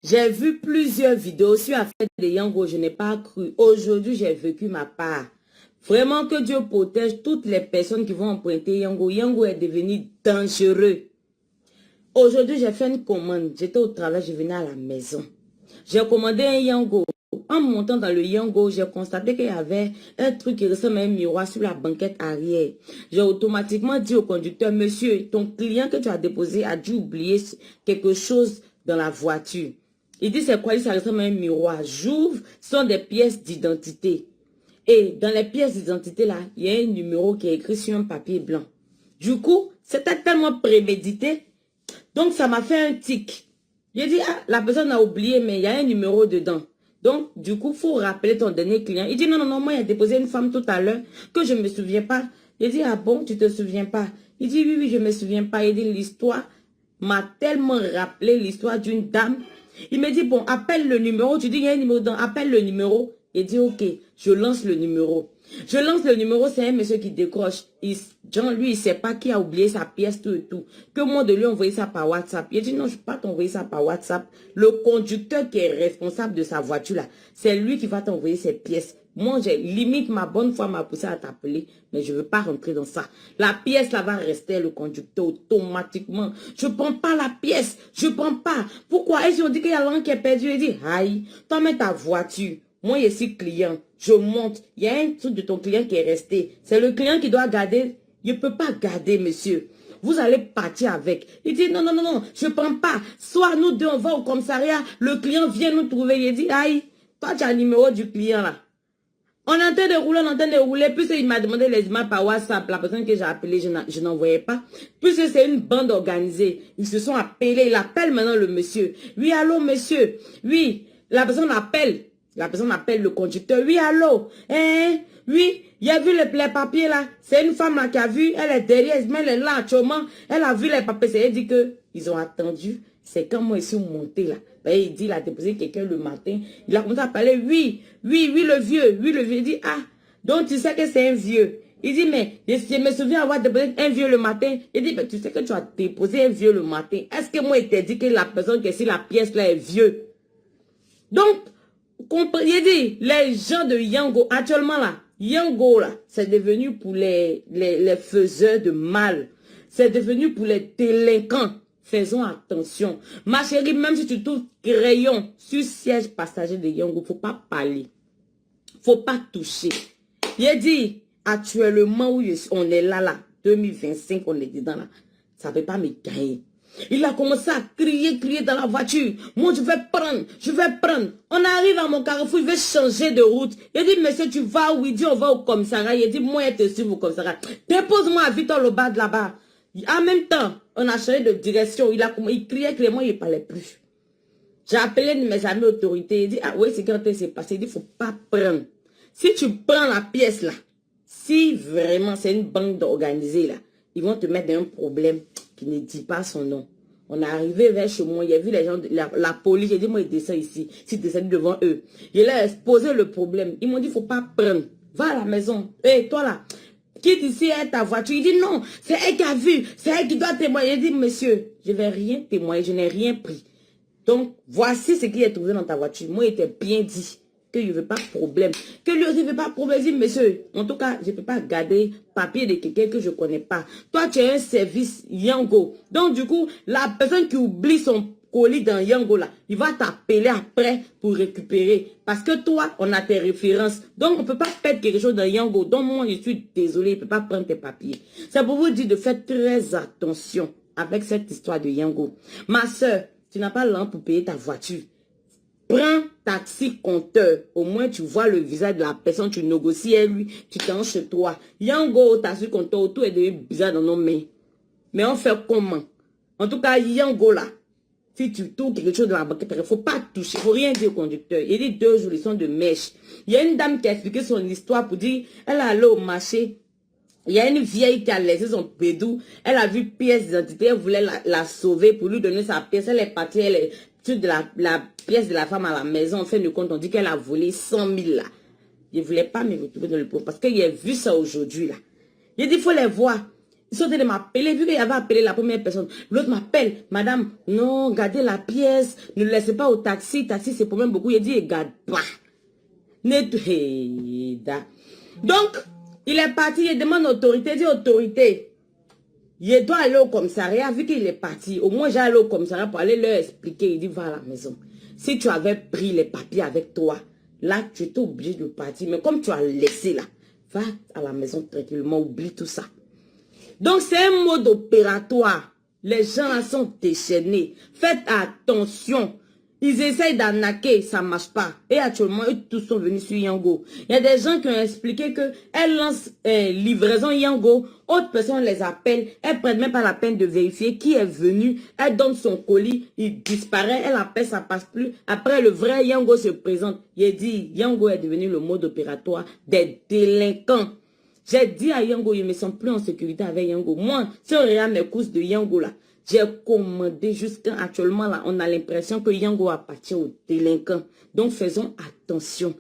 J'ai vu plusieurs vidéos sur l'affaire de Yango, je n'ai pas cru. Aujourd'hui, j'ai vécu ma part. Vraiment que Dieu protège toutes les personnes qui vont emprunter Yango. Yango est devenu dangereux. Aujourd'hui, j'ai fait une commande. J'étais au travail, je venais à la maison. J'ai commandé un Yango. En montant dans le Yango, j'ai constaté qu'il y avait un truc qui ressemble à un miroir sur la banquette arrière. J'ai automatiquement dit au conducteur, monsieur, ton client que tu as déposé a dû oublier quelque chose dans la voiture. Il dit, c'est quoi? Ça ressemble à un miroir. J'ouvre, ce sont des pièces d'identité. Et dans les pièces d'identité là, il y a un numéro qui est écrit sur un papier blanc. Du coup, c'était tellement prémédité. Donc, ça m'a fait un tic. J'ai dit, ah, la personne a oublié, mais il y a un numéro dedans. Donc, du coup, il faut rappeler ton dernier client. Il dit, non, non, non, moi, il a déposé une femme tout à l'heure que je ne me souviens pas. J'ai dit, ah bon, tu ne te souviens pas? Il dit, oui, oui, je ne me souviens pas. Il dit, l'histoire m'a tellement rappelé l'histoire d'une dame. Il me dit, bon, appelle le numéro. Tu dis, il y a un numéro dedans, appelle le numéro. Il dit, ok, je lance le numéro. Je lance le numéro, c'est un monsieur qui décroche. Jean, lui, il ne sait pas qui a oublié sa pièce, tout et tout. Que moi, de lui envoyer ça par WhatsApp. Il dit, non, je ne peux pas t'envoyer ça par WhatsApp. Le conducteur qui est responsable de sa voiture, là, c'est lui qui va t'envoyer ses pièces. Moi, j'ai limite ma bonne foi m'a poussé à t'appeler, mais je ne veux pas rentrer dans ça. La pièce, là, va rester le conducteur automatiquement. Je ne prends pas la pièce. Je ne prends pas. Pourquoi? Et si on dit qu'il y a l'un qui est perdu, il dit, aïe, toi, mets ta voiture. Moi, je suis client. Je monte. Il y a un truc de ton client qui est resté. C'est le client qui doit garder. Je ne peux pas garder, monsieur. Vous allez partir avec. Il dit, non, non, non, non, je ne prends pas. Soit nous deux, on va au commissariat. Le client vient nous trouver. Il dit, aïe, toi, tu as le numéro du client là. On est en train de rouler, on est en train de rouler. Puis il m'a demandé les images par WhatsApp. La personne que j'ai appelée, je n'en voyais pas. Puisque c'est une bande organisée. Ils se sont appelés. Il appelle maintenant le monsieur. Oui, allô, monsieur. Oui, la personne appelle. La personne appelle le conducteur. Oui, allô. Hein? Oui, il a vu les papiers là. C'est une femme là qui a vu. Elle est derrière, elle est là actuellement. Elle a vu les papiers. Elle dit que ils ont attendu. C'est quand moi, ils sont montés là. Ben, il dit, il a déposé quelqu'un le matin. Il a commencé à parler. Oui, oui, oui, le vieux. Oui, le vieux. Il dit, ah, donc tu sais que c'est un vieux. Il dit, mais je me souviens avoir déposé un vieux le matin. Il dit, mais tu sais que tu as déposé un vieux le matin. Est-ce que moi, il t'a dit que la personne qui est sur la pièce là est vieux? Donc, il dit, les gens de Yango, actuellement là, Yango là, c'est devenu pour les faiseurs de mal. C'est devenu pour les délinquants. Faisons attention. Ma chérie, même si tu trouves crayon sur siège passager de Yango, faut pas parler. Faut pas toucher. Il dit, actuellement où on est là, 2025, on est dedans là, ça ne peut pas me gagner. Il a commencé à crier dans la voiture. Moi, je vais prendre, je vais prendre. On arrive à mon carrefour, il veut changer de route. Il dit, monsieur, tu vas où? Il dit, on va au commissariat. Il dit, moi, je te suis au commissariat. Dépose-moi à Victor le bas de là-bas. En même temps, on a changé de direction. Il criait clairement, il ne parlait plus. J'ai appelé mes amis autorités. Il dit, ah oui, c'est quand c'est passé. Il dit, il ne faut pas prendre. Si tu prends la pièce là, si vraiment c'est une bande organisée là, ils vont te mettre dans un problème qui ne dit pas son nom. On est arrivé vers chez moi, il a vu les gens, la police, j'ai dit, moi, il descend ici. S'il descend devant eux. Il a exposé le problème. Ils m'ont dit, il ne faut pas prendre. Va à la maison. Hé, toi là, quitte ici, ta voiture. Il dit, non, c'est elle qui a vu. C'est elle qui doit témoigner. Il dit, monsieur, je ne vais rien témoigner, je n'ai rien pris. Donc, voici ce qui est trouvé dans ta voiture. Moi, il était bien dit que je ne veux pas de problème. Que lui aussi ne veut pas de problème. Il dit, monsieur, en tout cas, je ne peux pas garder papier de quelqu'un que je ne connais pas. Toi, tu as un service Yango. Donc, du coup, la personne qui oublie son colis dans Yango, là, il va t'appeler après pour récupérer. Parce que toi, on a tes références. Donc, on ne peut pas perdre quelque chose dans Yango. Donc, moi, je suis désolé, il ne peut pas prendre tes papiers. C'est pour vous dire de faire très attention avec cette histoire de Yango. Ma soeur, tu n'as pas l'argent pour payer ta voiture. Prends taxi compteur. Au moins, tu vois le visage de la personne, tu négocies avec lui, tu t'en chez toi. Yango, taxi compteur, tout est devenu bizarre dans nos mains. Mais on fait comment? En tout cas, Yango là, si tu trouves quelque chose dans la banquette, il ne faut pas toucher, il ne faut rien dire au conducteur. Il dit 2 jours, ils sont de mèche. Il y a une dame qui a expliqué son histoire pour dire, elle est allée au marché. Il y a une vieille qui a laissé son pédou. Elle a vu pièce d'identité. Elle voulait la sauver pour lui donner sa pièce. Elle est partie. Elle est sur de la pièce de la femme à la maison. En fin de compte, on dit qu'elle a volé 100 000 là. Je ne voulais pas me retrouver dans le pot parce qu'il a vu ça aujourd'hui là. Il dit, il faut les voir. Ils sont en train de m'appeler, vu qu'il avait appelé la première personne. L'autre m'appelle, madame, non, gardez la pièce, ne le laissez pas au taxi, taxi c'est pour même beaucoup. Il dit, regarde pas. Donc, il est parti, il demande autorité, il dit autorité. Il doit aller au commissariat, vu qu'il est parti. Au moins, j'ai allé au commissariat pour aller leur expliquer. Il dit, va à la maison. Si tu avais pris les papiers avec toi, là, tu étais obligé de partir. Mais comme tu as laissé là, va à la maison tranquillement, oublie tout ça. Donc, c'est un mode opératoire. Les gens là sont déchaînés. Faites attention. Ils essayent d'arnaquer, ça ne marche pas. Et actuellement, eux tous sont venus sur Yango. Il y a des gens qui ont expliqué qu'elles lancent livraison Yango. Autres personnes les appellent. Elles ne prennent même pas la peine de vérifier qui est venu. Elle donne son colis, il disparaît. Elle appelle, ça ne passe plus. Après, le vrai Yango se présente. Il dit, Yango est devenu le mode opératoire des délinquants. J'ai dit à Yango, je ne me sens plus en sécurité avec Yango. Moi, si on regarde mes courses de Yango là, j'ai commandé jusqu'à actuellement là, on a l'impression que Yango appartient aux délinquants. Donc faisons attention.